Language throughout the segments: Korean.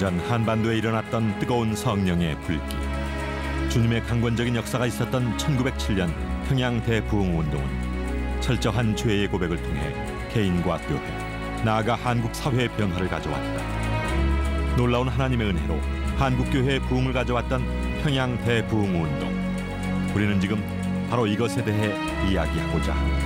전 한반도에 일어났던 뜨거운 성령의 불길. 주님의 강권적인 역사가 있었던 1907년 평양 대부흥운동은 철저한 죄의 고백을 통해 개인과 교회, 나아가 한국 사회의 변화를 가져왔다. 놀라운 하나님의 은혜로 한국교회의 부흥을 가져왔던 평양 대부흥운동. 우리는 지금 바로 이것에 대해 이야기하고자 합니다.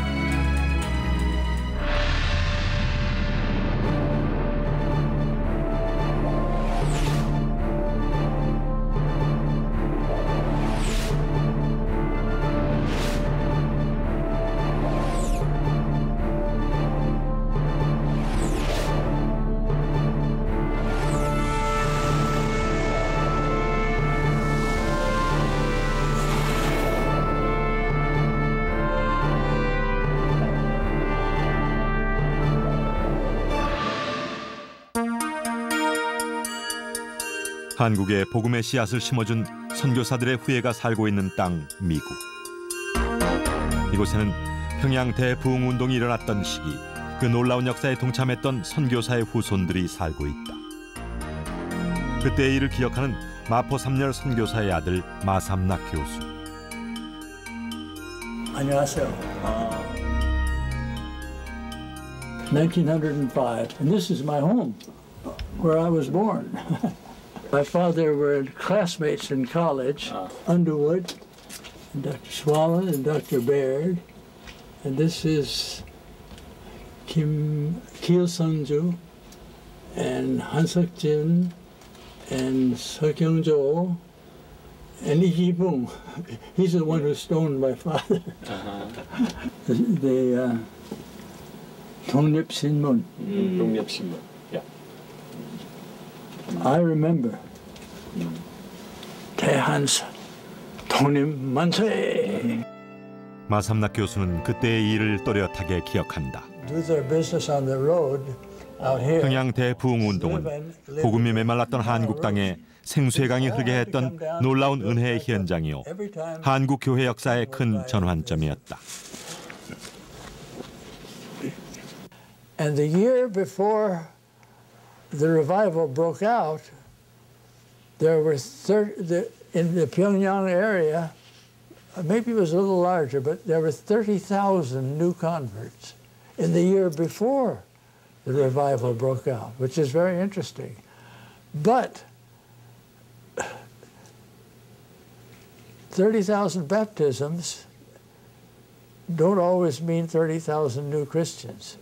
한국에 복음의 씨앗을 심어준 선교사들의 후예가 살고 있는 땅 미국. 이곳에는 평양 대부흥운동이 일어났던 시기 그 놀라운 역사에 동참했던 선교사의 후손들이 살고 있다. 그때의 일을 기억하는 마포 삼열 선교사의 아들 마삼락 교수. 안녕하세요. 1905, and this is my home, where I was born. My father were classmates in college, Underwood, and Dr. Swallen and Dr. Baird. And this is Kim Sung-ju and Han Seok-jin and Seo Kyung-jo and Lee Ji-bung. He's the one who stoned my father. The 독립신문. 독립신문. Yeah. I remember 대한사 독립 만세. 마삼락 교수는 그때의 일을 또렷하게 기억한다. 평양 대부흥운동은 복음이 메말랐던 한국 땅에 생수의 강이 흐르게 했던 놀라운 은혜의 현장이요, 한국 교회 역사의 큰 전환점이었다. And the year before the revival broke out, there were in the Pyongyang area, maybe it was a little larger, but there were 30,000 new converts in the year before the revival broke out, which is very interesting. But 30,000 baptisms don't always mean 30,000 new Christians.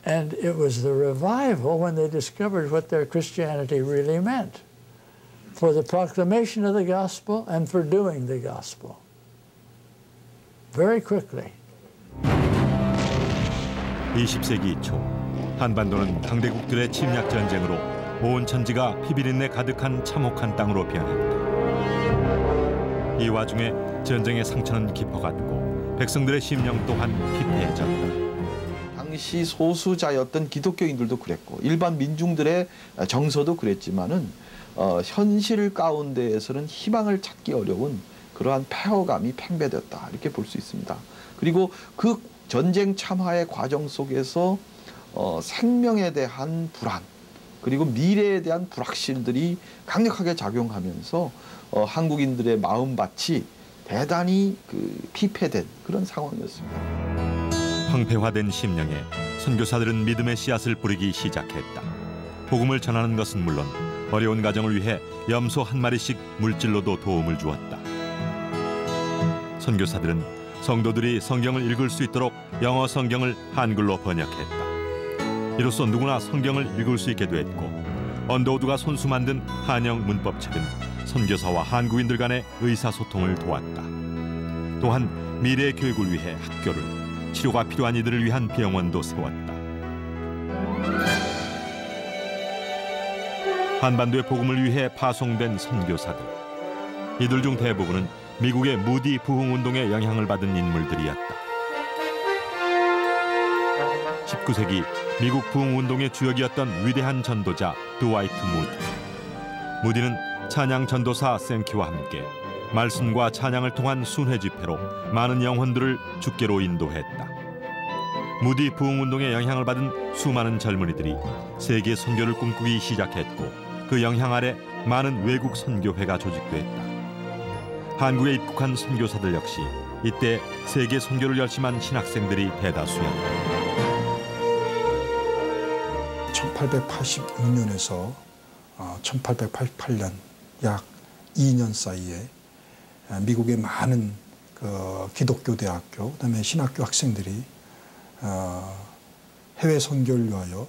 And it was the revival when they discovered what their Christianity really meant, for the proclamation of the gospel and for doing the gospel. Very quickly. 20세기 초 한반도는 강대국들의 침략 전쟁으로 온 천지가 피비린내 가득한 참혹한 땅으로 변했다. 이 와중에 전쟁의 상처는 깊어갔고 백성들의 심령 또한 피폐해졌다. 당시 소수자였던 기독교인들도 그랬고 일반 민중들의 정서도 그랬지만은 현실 가운데에서는 희망을 찾기 어려운 그러한 폐허감이 팽배되었다 이렇게 볼 수 있습니다. 그리고 그 전쟁 참화의 과정 속에서 생명에 대한 불안 그리고 미래에 대한 불확실들이 강력하게 작용하면서 한국인들의 마음밭이 대단히 피폐된 그런 상황이었습니다. 황폐화된 심령에 선교사들은 믿음의 씨앗을 뿌리기 시작했다. 복음을 전하는 것은 물론 어려운 가정을 위해 염소 한 마리씩 물질로도 도움을 주었다. 선교사들은 성도들이 성경을 읽을 수 있도록 영어 성경을 한글로 번역했다. 이로써 누구나 성경을 읽을 수 있게 됐고 언더우드가 손수 만든 한영 문법책은 선교사와 한국인들 간의 의사소통을 도왔다. 또한 미래의 교육을 위해 학교를, 치료가 필요한 이들을 위한 병원도 세웠다. 한반도의 복음을 위해 파송된 선교사들. 이들 중 대부분은 미국의 무디 부흥운동에 영향을 받은 인물들이었다. 19세기 미국 부흥운동의 주역이었던 위대한 전도자 드와이트 무디. 무디는 찬양 전도사 생키와 함께 말씀과 찬양을 통한 순회 집회로 많은 영혼들을 주께로 인도했다. 무디 부흥운동의 영향을 받은 수많은 젊은이들이 세계 선교를 꿈꾸기 시작했고 그 영향 아래 많은 외국 선교회가 조직됐다. 한국에 입국한 선교사들 역시 이때 세계 선교를 열심한 신학생들이 대다수였다. 1886년에서 1888년 약 2년 사이에 미국의 많은 그 기독교 대학교, 그다음에 신학교 학생들이 해외 선교를 위하여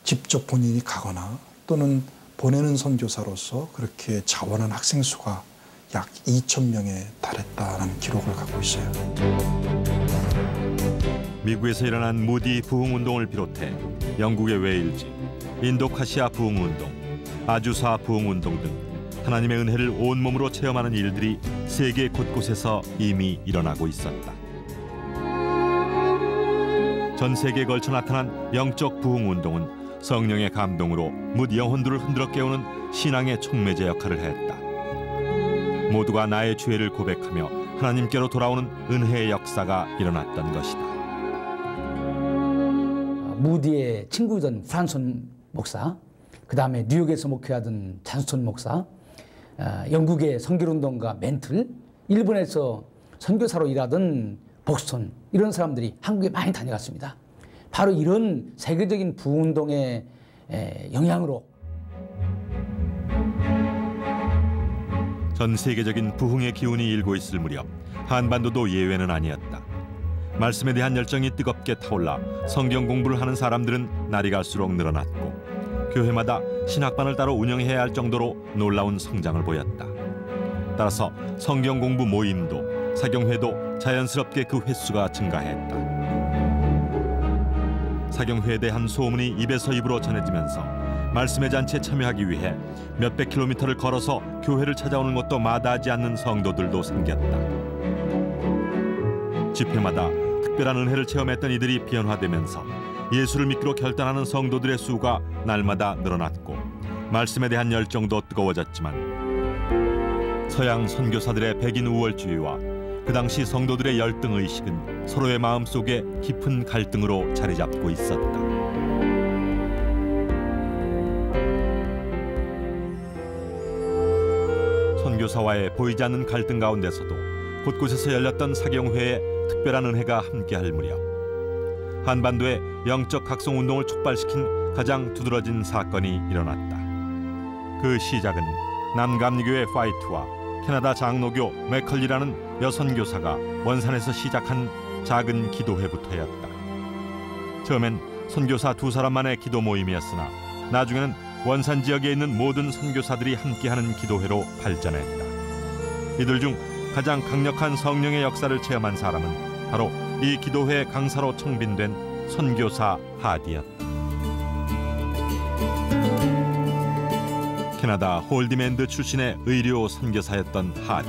직접 본인이 가거나 또는 보내는 선교사로서 그렇게 자원한 학생 수가 약 2,000명에 달했다는 기록을 갖고 있어요. 미국에서 일어난 무디 부흥운동을 비롯해 영국의 웨일즈, 인도카시아 부흥운동, 아주사 부흥운동 등 하나님의 은혜를 온몸으로 체험하는 일들이 세계 곳곳에서 이미 일어나고 있었다. 전 세계에 걸쳐 나타난 영적 부흥운동은 성령의 감동으로 뭇 영혼들을 흔들어 깨우는 신앙의 촉매제 역할을 했다. 모두가 나의 죄를 고백하며 하나님께로 돌아오는 은혜의 역사가 일어났던 것이다. 무디의 친구던 프란손 목사, 그 다음에 뉴욕에서 목회하던 잔스톤 목사, 영국의 선교운동가 멘틀, 일본에서 선교사로 일하던 복스톤, 이런 사람들이 한국에 많이 다녀갔습니다. 바로 이런 세계적인 부흥운동의 영향으로 전 세계적인 부흥의 기운이 일고 있을 무렵 한반도도 예외는 아니었다. 말씀에 대한 열정이 뜨겁게 타올라 성경 공부를 하는 사람들은 날이 갈수록 늘어났고 교회마다 신학반을 따로 운영해야 할 정도로 놀라운 성장을 보였다. 따라서 성경 공부 모임도 사경회도 자연스럽게 그 횟수가 증가했다. 사경회에 대한 소문이 입에서 입으로 전해지면서 말씀의 잔치에 참여하기 위해 몇백 킬로미터를 걸어서 교회를 찾아오는 것도 마다하지 않는 성도들도 생겼다. 집회마다 특별한 은혜를 체험했던 이들이 변화되면서 예수를 믿기로 결단하는 성도들의 수가 날마다 늘어났고 말씀에 대한 열정도 뜨거워졌지만 서양 선교사들의 백인 우월주의와 그 당시 성도들의 열등의식은 서로의 마음속에 깊은 갈등으로 자리 잡고 있었다. 선교사와의 보이지 않는 갈등 가운데서도 곳곳에서 열렸던 사경회에 특별한 은혜가 함께할 무렵 한반도의 영적 각성 운동을 촉발시킨 가장 두드러진 사건이 일어났다. 그 시작은 남감리교회 파이트와 캐나다 장로교 맥컬리라는 여선교사가 원산에서 시작한 작은 기도회부터였다. 처음엔 선교사 두 사람만의 기도 모임이었으나 나중에는 원산 지역에 있는 모든 선교사들이 함께하는 기도회로 발전했다. 이들 중 가장 강력한 성령의 역사를 체험한 사람은 바로 이 기도회 강사로 청빈된 선교사 하디였다. 캐나다 홀디맨드 출신의 의료 선교사였던 하디.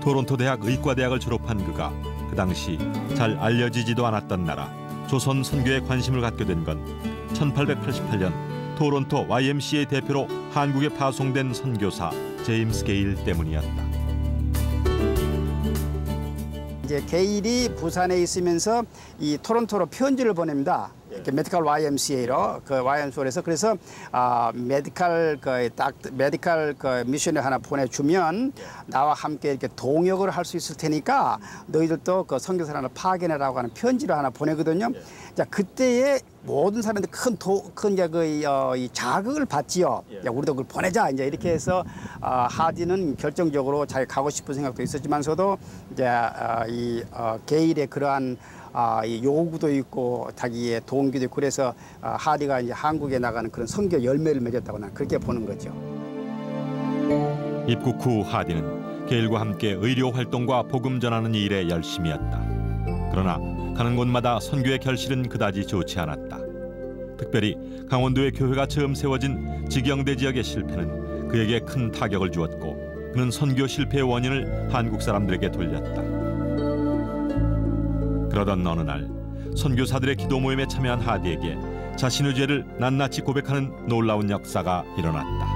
토론토 대학 의과대학을 졸업한 그가 그 당시 잘 알려지지도 않았던 나라 조선 선교에 관심을 갖게 된 건 1888년 토론토 YMCA 대표로 한국에 파송된 선교사 제임스 게일 때문이었다. 이제 게일이 부산에 있으면서 이 토론토로 편지를 보냅니다. 메디컬 YMCA로 그 YMCA에서 그래서 메디컬 미션을 하나 보내주면 나와 함께 이렇게 동역을 할 수 있을 테니까 너희들도 그 선교사를 하나 파견해라고 하는 편지를 하나 보내거든요. 자 그때에 모든 사람들이 큰 이 자극을 받지요. 야, 우리도 그걸 보내자 이제 이렇게 해서 하디는 결정적으로 자기 가고 싶은 생각도 있었지만서도 이제 게일의 그러한 이 요구도 있고 자기의 동기도 있고 그래서 하디가 이제 한국에 나가는 그런 선교 열매를 맺었다고 나는 그렇게 보는 거죠. 입국 후 하디는 게일과 함께 의료 활동과 복음 전하는 일에 열심이었다. 그러나 가는 곳마다 선교의 결실은 그다지 좋지 않았다. 특별히 강원도의 교회가 처음 세워진 직영대 지역의 실패는 그에게 큰 타격을 주었고 그는 선교 실패의 원인을 한국 사람들에게 돌렸다. 그러던 어느 날 선교사들의 기도 모임에 참여한 하디에게 자신의 죄를 낱낱이 고백하는 놀라운 역사가 일어났다.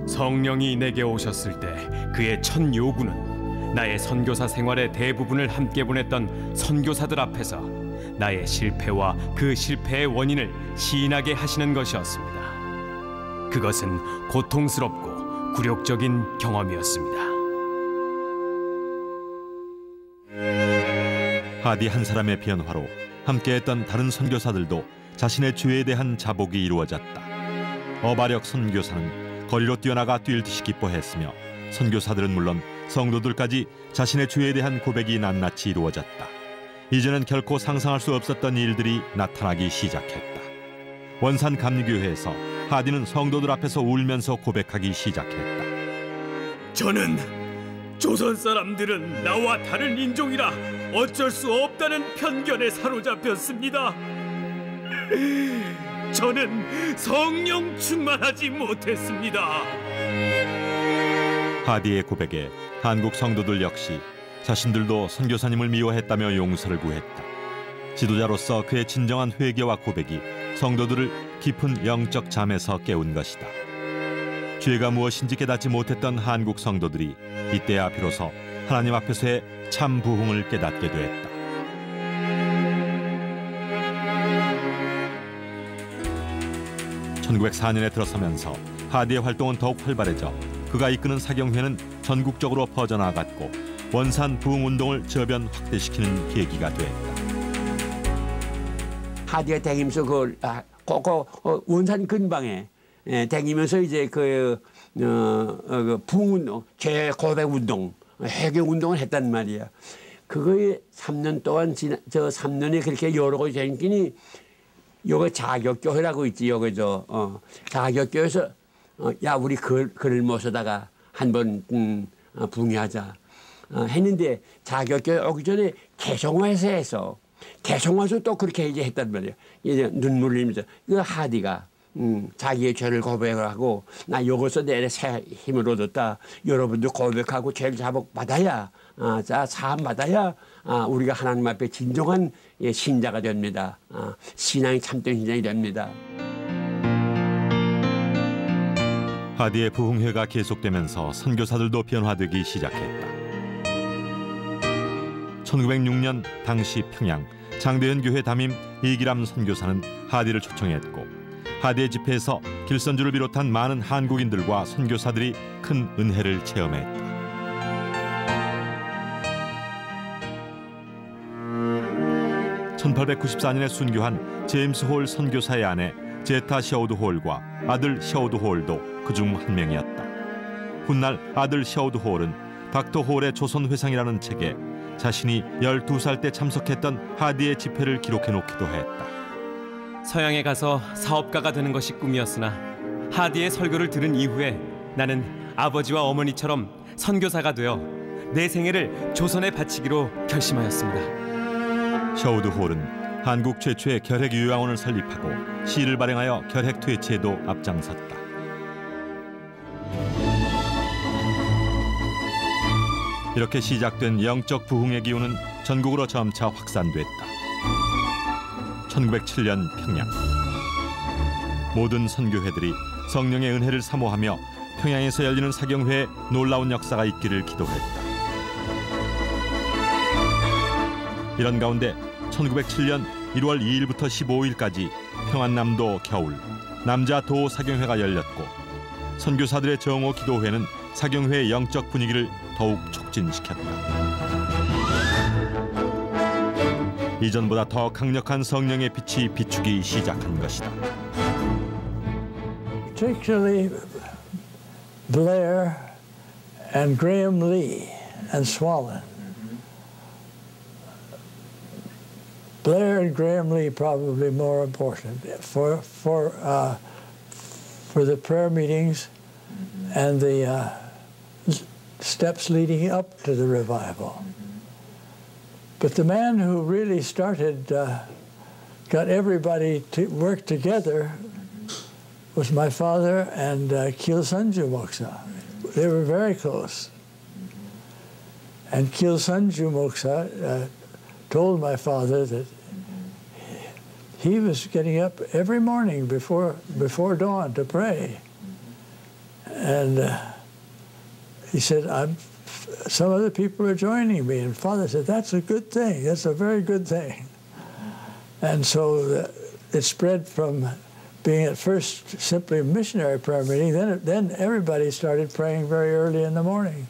성령이 내게 오셨을 때 그의 첫 요구는 나의 선교사 생활의 대부분을 함께 보냈던 선교사들 앞에서 나의 실패와 그 실패의 원인을 시인하게 하시는 것이었습니다. 그것은 고통스럽고 굴욕적인 경험이었습니다. 하디 한 사람의 변화로 함께했던 다른 선교사들도 자신의 죄에 대한 자복이 이루어졌다. 어바력 선교사는 거리로 뛰어나가 뛸 듯이 기뻐했으며 선교사들은 물론 성도들까지 자신의 죄에 대한 고백이 낱낱이 이루어졌다. 이제는 결코 상상할 수 없었던 일들이 나타나기 시작했다. 원산 감리교회에서 하디는 성도들 앞에서 울면서 고백하기 시작했다. 저는 조선 사람들은 나와 다른 인종이라 어쩔 수 없다는 편견에 사로잡혔습니다. 저는 성령 충만하지 못했습니다. 하디의 고백에 한국 성도들 역시 자신들도 선교사님을 미워했다며 용서를 구했다. 지도자로서 그의 진정한 회개와 고백이 성도들을 깊은 영적 잠에서 깨운 것이다. 죄가 무엇인지 깨닫지 못했던 한국 성도들이 이때야 비로소 하나님 앞에서의 참 부흥을 깨닫게 되었다. (1904년에) 들어서면서 하디의 활동은 더욱 활발해져 그가 이끄는 사경회는 전국적으로 퍼져나갔고 원산 부흥운동을 저변 확대시키는 계기가 되었다. 하디가 다니면서 원산 근방에 다니면서 이제 그 부흥운동, 죄 고백 운동, 회개 운동을 했단 말이야. 그거에 3년 동안 저 3년에 그렇게 여러 가지 생기니 요거 자격교회라고 있지. 요거 자격교회에서 야 우리 글을 모셔다가 한번 붕괴하자 했는데 자격교회 오기 전에 개성화에서 해서 개성화에서 또 그렇게 이제 했단 말이야. 이제 눈물 흘리면서 그 하디가 자기의 죄를 고백하고 나 요것서 내래 새 힘을 얻었다. 여러분도 고백하고 죄를 자복 받아야 자 사함 받아야 우리가 하나님 앞에 진정한 신자가 됩니다. 신앙이 참된 신앙이 됩니다. 하디의 부흥회가 계속되면서 선교사들도 변화되기 시작했다. 1906년 당시 평양 장대현 교회 담임 이기람 선교사는 하디를 초청했고 하디의 집회에서 길선주를 비롯한 많은 한국인들과 선교사들이 큰 은혜를 체험했다. (1894년에) 순교한 제임스 홀 선교사의 아내 제타 셔우드 홀과 아들 셔우드 홀도 그중 한 명이었다. 훗날 아들 셔우드 홀은 닥터 홀의 조선회상이라는 책에 자신이 12살 때 참석했던 하디의 집회를 기록해 놓기도 했다. 서양에 가서 사업가가 되는 것이 꿈이었으나 하디의 설교를 들은 이후에 나는 아버지와 어머니처럼 선교사가 되어 내 생애를 조선에 바치기로 결심하였습니다. 셔우드 홀은 한국 최초의 결핵요양원을 설립하고 시를 발행하여 결핵 퇴치에도 앞장섰다. 이렇게 시작된 영적 부흥의 기운은 전국으로 점차 확산됐다. 1907년 평양 모든 선교회들이 성령의 은혜를 사모하며 평양에서 열리는 사경회에 놀라운 역사가 있기를 기도했다. 이런 가운데 1907년 1월 2일부터 15일까지 평안남도 겨울 남자 도 사경회가 열렸고 선교사들의 정오 기도회는 사경회의 영적 분위기를 더욱 촉진시켰다. 이전보다 더 강력한 성령의 빛이 비추기 시작한 것이다. Particularly Blair and Graham Lee and Swallen. Blair and Graham Lee probably more important for the prayer meetings and the steps leading up to the revival. But the man who really started, got everybody to work together was my father and Kilsanju Moksa. They were very close. And Kilsanju Moksa told my father that he was getting up every morning before dawn to pray. And he said, I'm some other people are joining me. And Father said, that's a good thing. That's a very good thing. And so it spread from being at first simply a missionary prayer meeting. Then everybody started praying very early in the morning.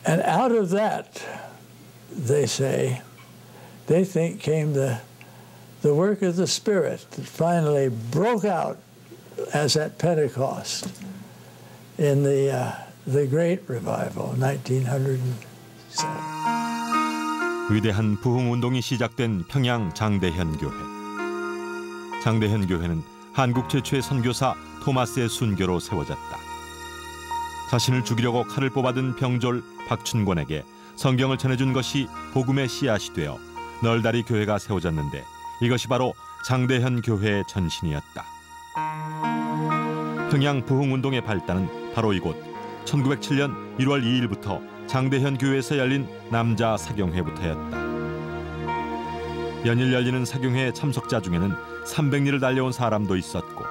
And out of that, they say, they think came the work of the Spirit that finally broke out as at Pentecost in the Great Revival, 1907. 위대한 부흥운동이 시작된 평양 장대현 교회. 장대현 교회는 한국 최초의 선교사 토마스의 순교로 세워졌다. 자신을 죽이려고 칼을 뽑아든 병졸 박춘권에게 성경을 전해준 것이 복음의 씨앗이 되어 널다리 교회가 세워졌는데 이것이 바로 장대현 교회의 전신이었다. 평양 부흥운동의 발단은 바로 이곳 1907년 1월 2일부터 장대현 교회에서 열린 남자 사경회부터였다. 연일 열리는 사경회 참석자 중에는 300리를 달려온 사람도 있었고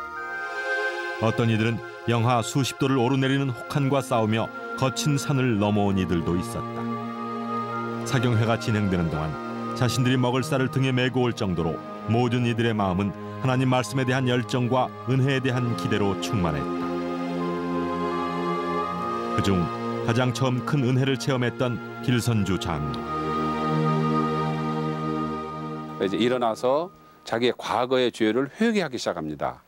어떤 이들은 영하 수십 도를 오르내리는 혹한과 싸우며 거친 산을 넘어온 이들도 있었다. 사경회가 진행되는 동안 자신들이 먹을 쌀을 등에 메고 올 정도로 모든 이들의 마음은 하나님 말씀에 대한 열정과 은혜에 대한 기대로 충만했다. 그중 가장 처음 큰 은혜를 체험했던 길선주 장로. 이제 일어나서 자기의 과거의 죄를 회개하기 시작합니다.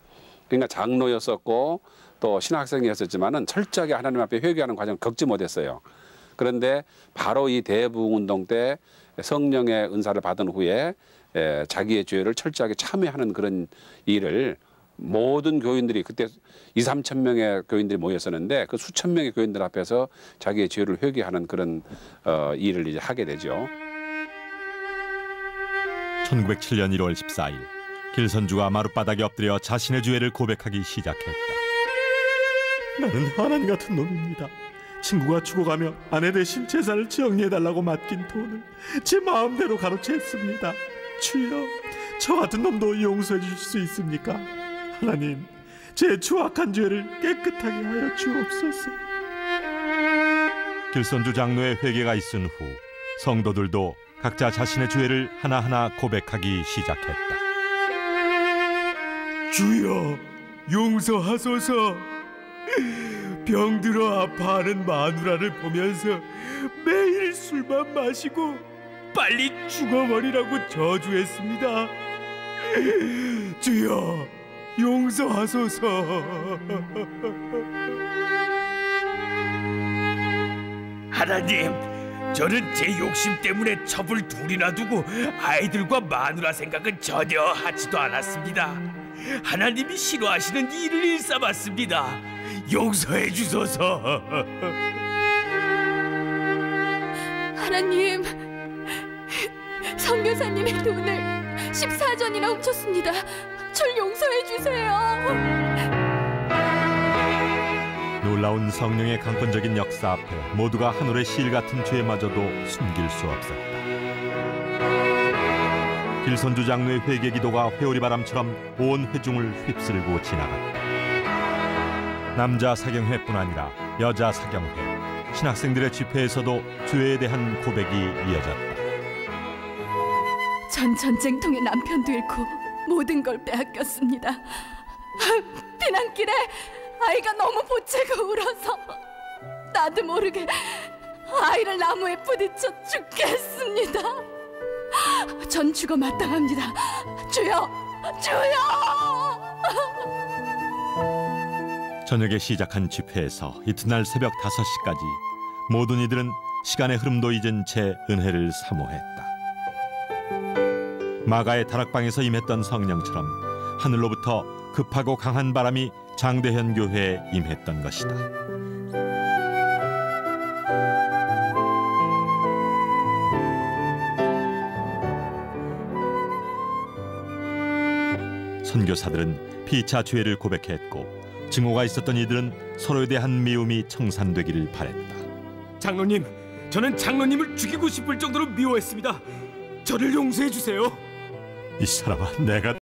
그러니까 장로였었고 또 신학생이었었지만은 철저하게 하나님 앞에 회개하는 과정을 겪지 못했어요. 그런데 바로 이 대부흥운동 때 성령의 은사를 받은 후에 자기의 죄를 철저하게 참회하는 그런 일을 모든 교인들이 그때 2~3천 명의 교인들이 모였었는데 그 수천 명의 교인들 앞에서 자기의 죄를 회개하는 그런 일을 이제 하게 되죠. 1907년 1월 14일 길선주가 마룻바닥에 엎드려 자신의 죄를 고백하기 시작했다. 나는 하나님 같은 놈입니다. 친구가 죽어가며 아내 대신 재산을 정리해달라고 맡긴 돈을 제 마음대로 가로챘습니다. 주여, 저 같은 놈도 용서해 주실 수 있습니까? 하나님, 제 추악한 죄를 깨끗하게 하여 주옵소서. 길선주 장로의 회개가 있은 후 성도들도 각자 자신의 죄를 하나하나 고백하기 시작했다. 주여, 용서하소서. 병들어 아파하는 마누라를 보면서 매일 술만 마시고 빨리 죽어버리라고 저주했습니다. 주여, 용서하소서. 하나님, 저는 제 욕심 때문에 첩을 둘이나 두고 아이들과 마누라 생각은 전혀 하지도 않았습니다. 하나님이 싫어하시는 일을 일삼았습니다. 용서해 주소서. 하나님, 선교사님의 돈을 14전이나 훔쳤습니다. 절 용서해 주세요. 놀라운 성령의 강권적인 역사 앞에 모두가 하늘의 실 같은 죄마저도 숨길 수 없었다. 길선주 장로의 회개 기도가 회오리 바람처럼 온 회중을 휩쓸고 지나갔다. 남자 사경회뿐 아니라 여자 사경회, 신학생들의 집회에서도 죄에 대한 고백이 이어졌다. 전 전쟁통에 남편도 잃고 모든 걸 빼앗겼습니다. 비난길에 아이가 너무 보채고 울어서 나도 모르게 아이를 나무에 부딪혀 죽겠습니다. 전 죽어 마땅합니다. 주여, 주여! 저녁에 시작한 집회에서 이튿날 새벽 5시까지 모든 이들은 시간의 흐름도 잊은 채 은혜를 사모했다. 마가의 다락방에서 임했던 성령처럼 하늘로부터 급하고 강한 바람이 장대현 교회에 임했던 것이다. 선교사들은 피차 죄를 고백했고 증오가 있었던 이들은 서로에 대한 미움이 청산되기를 바랬다. 장로님, 저는 장로님을 죽이고 싶을 정도로 미워했습니다. 저를 용서해 주세요. 이 사람아, 내가